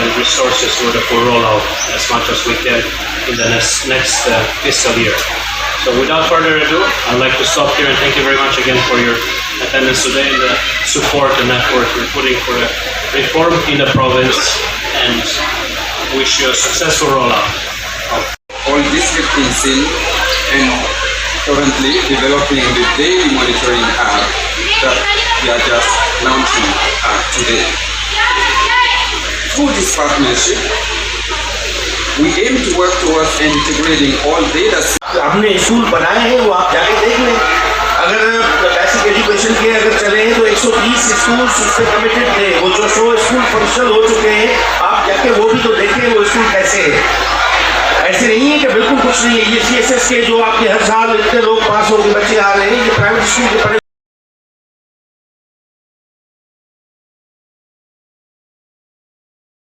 and resources for the full rollout as much as we can in the next fiscal year. So without further ado, I'd like to stop here and thank you very much again for your attendance today and the support and effort we're putting for the reform in the province, and wish you a successful rollout. All district is in and currently developing the daily monitoring app that we are just launching today. Through this partnership, we aim to work towards integrating all data. हमने school बनाए हैं, वो आप जाके देख लें। अगर basic education के अगर चले हैं तो 130 स्कूल उस पर कमिटेड थे, वो जो 100 स्कूल फंक्शनल हो चुके हैं, आप जाके वो भी तो देखें वो स्कूल कैसे है। ऐसे नहीं है कि बिल्कुल कुछ नहीं है। ये CSS के जो आपके हर साल इतने लोग पास होकर बच्चे आ रहे हैं, ये प्राइवेट स्कूल के बड़े